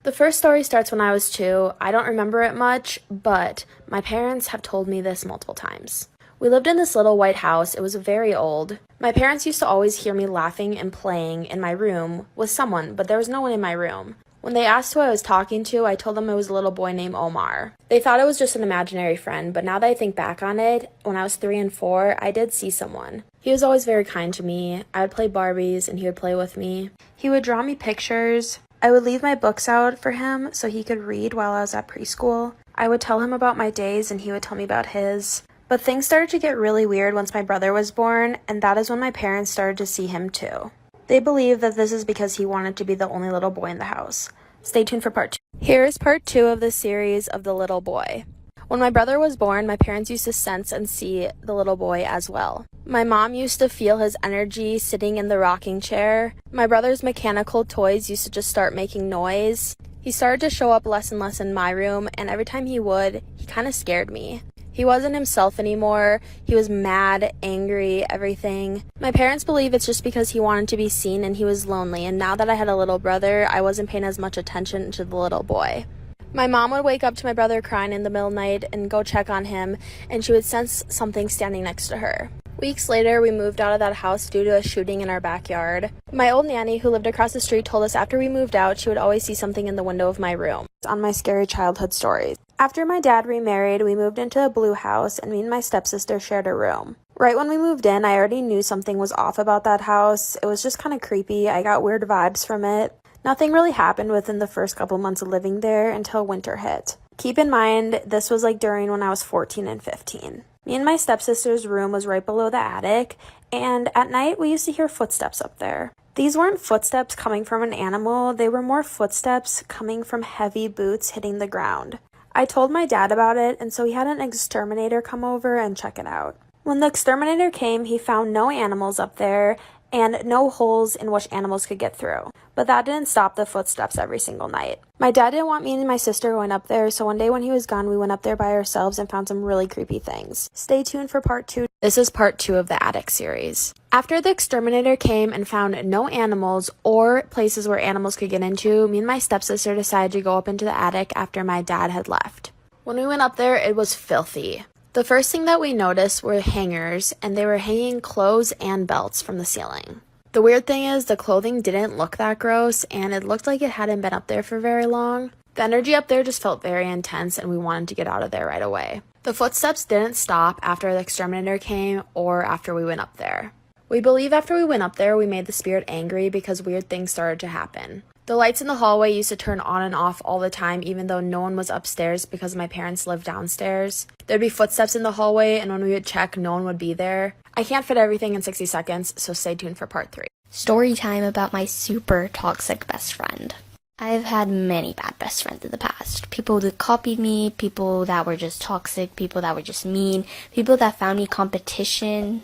The first story starts when I was 2. I don't remember it much, but my parents have told me this multiple times. We lived in this little white house. It was very old. My parents used to always hear me laughing and playing in my room with someone, but there was no one in my room. When they asked who I was talking to, I told them it was a little boy named Omar. They thought it was just an imaginary friend, but now that I think back on it, when I was 3 and 4, I did see someone. He was always very kind to me. I would play Barbies and he would play with me. He would draw me pictures. I would leave my books out for him so he could read while I was at preschool. I would tell him about my days and he would tell me about his. But things started to get really weird once my brother was born, and that is when my parents started to see him too. They believe that this is because he wanted to be the only little boy in the house. Stay tuned for part 2. Here is part 2 of the series of the little boy. When my brother was born, my parents used to sense and see the little boy as well. My mom used to feel his energy sitting in the rocking chair. My brother's mechanical toys used to just start making noise. He started to show up less and less in my room, and every time he would, he kind of scared me. He wasn't himself anymore. He was mad, angry, everything. My parents believe it's just because he wanted to be seen and he was lonely, and now that I had a little brother, I wasn't paying as much attention to the little boy. My mom would wake up to my brother crying in the middle of the night and go check on him, and she would sense something standing next to her. Weeks later, we moved out of that house due to a shooting in our backyard. My old nanny, who lived across the street, told us after we moved out, she would always see something in the window of my room. On my scary childhood stories. After my dad remarried, we moved into a blue house, and me and my stepsister shared a room. Right when we moved in, I already knew something was off about that house. It was just kind of creepy. I got weird vibes from it. Nothing really happened within the first couple months of living there until winter hit. Keep in mind, this was like during when I was 14 and 15. Me and my stepsister's room was right below the attic, and at night we used to hear footsteps up there. These weren't footsteps coming from an animal, they were more footsteps coming from heavy boots hitting the ground. I told my dad about it, and so he had an exterminator come over and check it out. When the exterminator came, he found no animals up there and no holes in which animals could get through. But that didn't stop the footsteps every single night. My dad didn't want me and my sister going up there, so one day when he was gone, we went up there by ourselves and found some really creepy things. Stay tuned for part 2. This is part 2 of the attic series. After the exterminator came and found no animals or places where animals could get into, me and my stepsister decided to go up into the attic after my dad had left. When we went up there, it was filthy. The first thing that we noticed were hangers, and they were hanging clothes and belts from the ceiling. The weird thing is the clothing didn't look that gross, and it looked like it hadn't been up there for very long. The energy up there just felt very intense, and we wanted to get out of there right away. The footsteps didn't stop after the exterminator came or after we went up there. We believe after we went up there, we made the spirit angry because weird things started to happen. The lights in the hallway used to turn on and off all the time, even though no one was upstairs because my parents lived downstairs. There'd be footsteps in the hallway, and when we would check, no one would be there. I can't fit everything in 60 seconds, so stay tuned for part 3. Story time about my super toxic best friend. I've had many bad best friends in the past. People that copied me, people that were just toxic, people that were just mean, people that found me competition,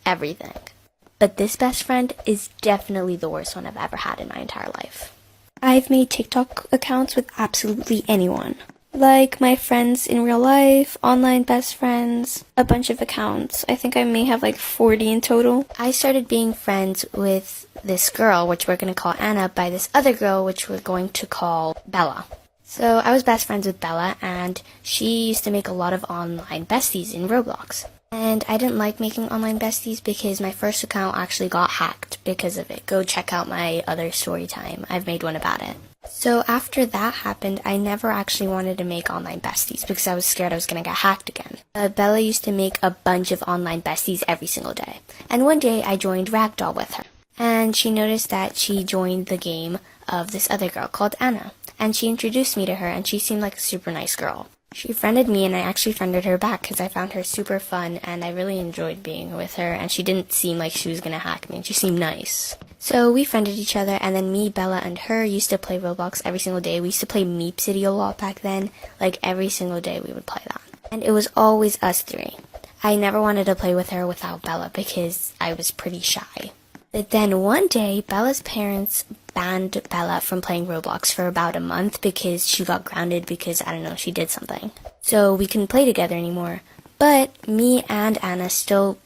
everything. But this best friend is definitely the worst one I've ever had in my entire life. I've made TikTok accounts with absolutely anyone. Like my friends in real life, online best friends, a bunch of accounts. I think I may have like 40 in total. I started being friends with this girl, which we're going to call Anna, by this other girl, which we're going to call Bella. So I was best friends with Bella, and she used to make a lot of online besties in Roblox. And I didn't like making online besties because my first account actually got hacked because of it. Go check out my other story time. I've made one about it. So after that happened, I never actually wanted to make online besties because I was scared I was going to get hacked again. Bella used to make a bunch of online besties every single day. And one day I joined Ragdoll with her. And she noticed that she joined the game of this other girl called Anna. And she introduced me to her, and she seemed like a super nice girl. She friended me, and I actually friended her back because I found her super fun, and I really enjoyed being with her, and she didn't seem like she was going to hack me, and she seemed nice. So we friended each other, and then me, Bella, and her used to play Roblox every single day. We used to play Meep City a lot back then. Like, every single day we would play that. And it was always us three. I never wanted to play with her without Bella because I was pretty shy. But then one day, Bella's parents banned Bella from playing Roblox for about a month because she got grounded because, I don't know, she did something. So we couldn't play together anymore. But me and Anna still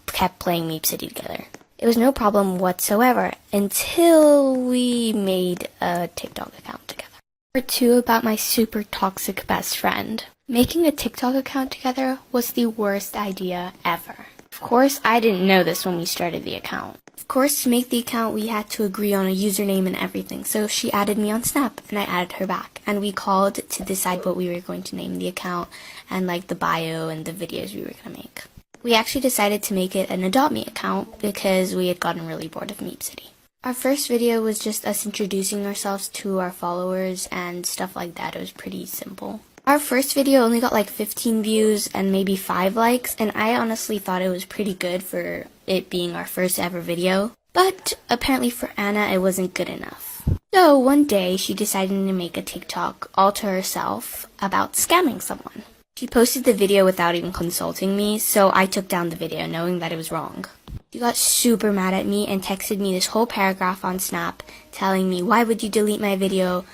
kept playing Meep City together. It was no problem whatsoever until we made a TikTok account together. Part 2 about my super toxic best friend. Making a TikTok account together was the worst idea ever. Of course, I didn't know this when we started the account. Of course, to make the account, we had to agree on a username and everything, so she added me on Snap, and I added her back, and we called to decide what we were going to name the account, and like the bio and the videos we were going to make. We actually decided to make it an Adopt Me account because we had gotten really bored of Meep City. Our first video was just us introducing ourselves to our followers and stuff like that. It was pretty simple. Our first video only got like 15 views and maybe 5 likes, and I honestly thought it was pretty good for it being our first ever video. But apparently for Anna, it wasn't good enough. So one day, she decided to make a TikTok all to herself about scamming someone. She posted the video without even consulting me, so I took down the video knowing that it was wrong. She got super mad at me and texted me this whole paragraph on Snap telling me, "Why would you delete my video?"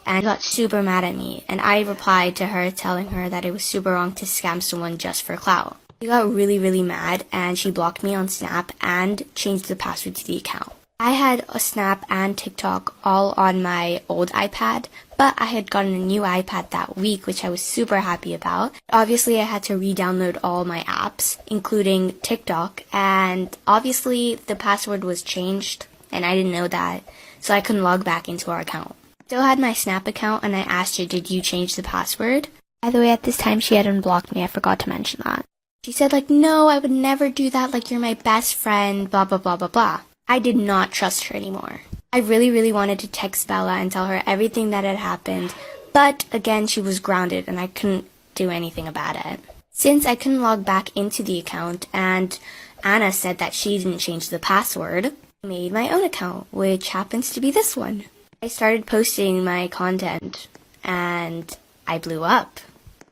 And got super mad at me, and I replied to her telling her that it was super wrong to scam someone just for clout. She got really mad, and she blocked me on Snap and changed the password to the account. I had a Snap and TikTok all on my old iPad, but I had gotten a new iPad that week, which I was super happy about. Obviously, I had to re-download all my apps, including TikTok, and obviously the password was changed, and I didn't know that, so I couldn't log back into our account. Still had my Snap account, and I asked her, "Did you change the password?" By the way, at this time, she had unblocked me. I forgot to mention that. She said, like, "No, I would never do that. Like, you're my best friend, blah, blah, blah, blah, blah." I did not trust her anymore. I really wanted to text Bella and tell her everything that had happened, but again, she was grounded, and I couldn't do anything about it. Since I couldn't log back into the account, and Anna said that she didn't change the password, I made my own account, which happens to be this one. I started posting my content, and I blew up.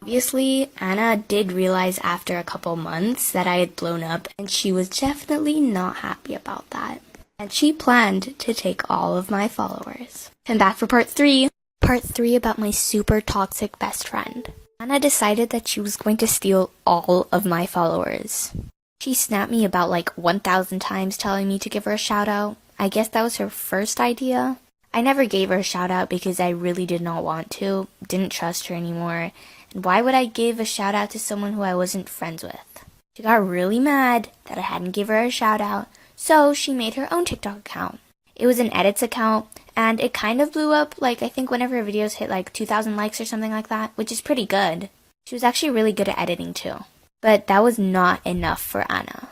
Obviously, Anna did realize after a couple months that I had blown up, and she was definitely not happy about that. And she planned to take all of my followers. And back for part 3. Part 3 about my super toxic best friend. Anna decided that she was going to steal all of my followers. She snapped me about like 1,000 times telling me to give her a shout out. I guess that was her first idea. I never gave her a shout out because I really did not want to, didn't trust her anymore, and why would I give a shout out to someone who I wasn't friends with? She got really mad that I hadn't given her a shout out, so she made her own TikTok account. It was an edits account, and it kind of blew up, like I think one of her videos hit like 2,000 likes or something like that, which is pretty good. She was actually really good at editing too. But that was not enough for Anna.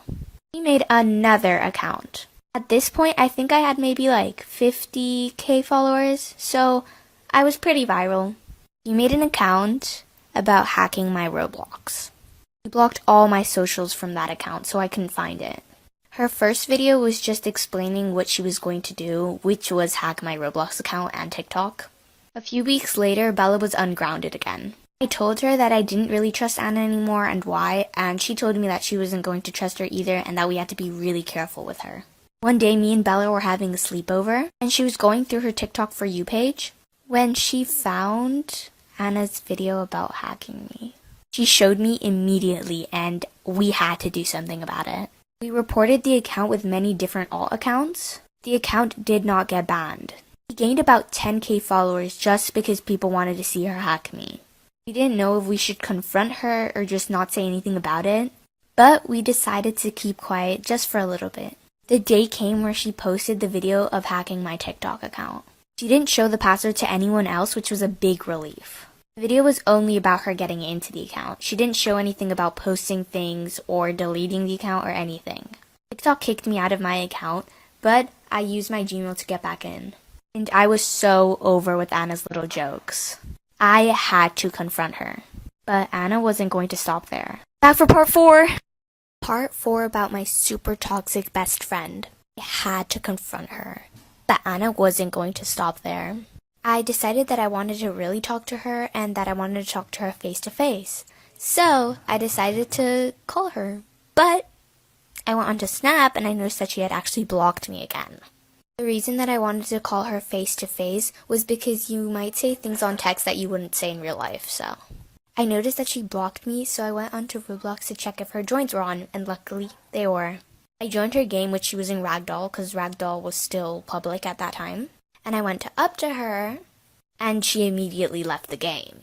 She made another account. At this point, I think I had maybe like 50k followers, so I was pretty viral. She made an account about hacking my Roblox. She blocked all my socials from that account, so I couldn't find it. Her first video was just explaining what she was going to do, which was hack my Roblox account and TikTok. A few weeks later, Bella was ungrounded again. I told her that I didn't really trust Anna anymore and why, and she told me that she wasn't going to trust her either and that we had to be really careful with her. One day, me and Bella were having a sleepover, and she was going through her TikTok For You page when she found Anna's video about hacking me. She showed me immediately, and we had to do something about it. We reported the account with many different alt accounts. The account did not get banned. We gained about 10k followers just because people wanted to see her hack me. We didn't know if we should confront her or just not say anything about it, but we decided to keep quiet just for a little bit. The day came where she posted the video of hacking my TikTok account. She didn't show the password to anyone else, which was a big relief. The video was only about her getting into the account. She didn't show anything about posting things or deleting the account or anything. TikTok kicked me out of my account, but I used my Gmail to get back in. And I was so over with Anna's little jokes. I had to confront her. But Anna wasn't going to stop there. Back for part 4! Part 4 about my super toxic best friend. I had to confront her. But Anna wasn't going to stop there. I decided that I wanted to really talk to her and that I wanted to talk to her face to face. So I decided to call her. But I went onto Snap and I noticed that she had actually blocked me again. The reason that I wanted to call her face to face was because you might say things on text that you wouldn't say in real life, so. I noticed that she blocked me, so I went onto Roblox to check if her joins were on, and luckily, they were. I joined her game, which she was in Ragdoll, because Ragdoll was still public at that time. And I went up to her, and she immediately left the game.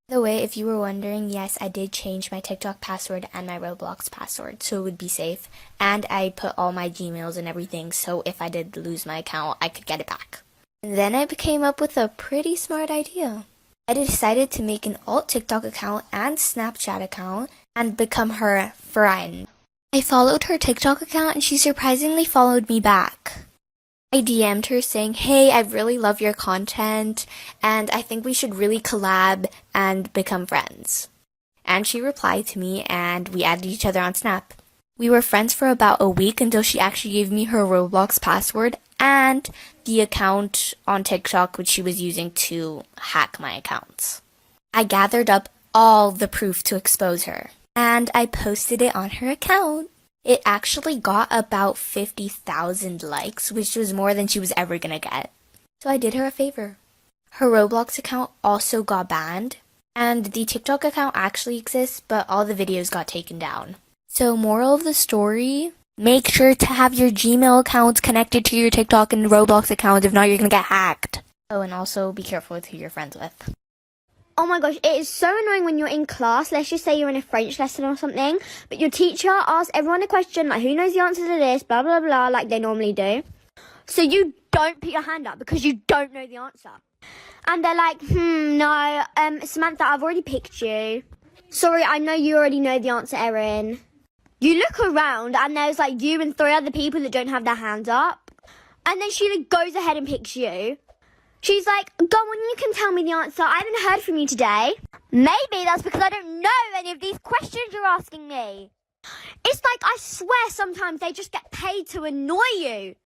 By the way, if you were wondering, yes, I did change my TikTok password and my Roblox password so it would be safe. And I put all my Gmails and everything so if I did lose my account, I could get it back. And then I came up with a pretty smart idea. I decided to make an alt TikTok account and Snapchat account and become her friend. I followed her TikTok account and she surprisingly followed me back. I DM'd her saying, hey, I really love your content and I think we should really collab and become friends. And she replied to me and we added each other on Snap. We were friends for about a week until she actually gave me her Roblox password and the account on TikTok which she was using to hack my accounts. I gathered up all the proof to expose her and I posted it on her account. It actually got about 50,000 likes, which was more than she was ever gonna get. So I did her a favor. Her Roblox account also got banned, and the TikTok account actually exists, but all the videos got taken down. So moral of the story, make sure to have your Gmail accounts connected to your TikTok and Roblox accounts, if not you're gonna get hacked. Oh, and also be careful with who you're friends with. Oh my gosh, it is so annoying when you're in class, let's just say you're in a French lesson or something, but your teacher asks everyone a question, like who knows the answer to this, blah, blah, blah, like they normally do. So you don't put your hand up because you don't know the answer. And they're like, no, Samantha, I've already picked you. Sorry, I know you already know the answer, Erin. You look around and there's like you and 3 other people that don't have their hands up. And then she like, goes ahead and picks you. She's like, go on, you can tell me the answer. I haven't heard from you today. Maybe that's because I don't know any of these questions you're asking me. It's like, I swear sometimes they just get paid to annoy you.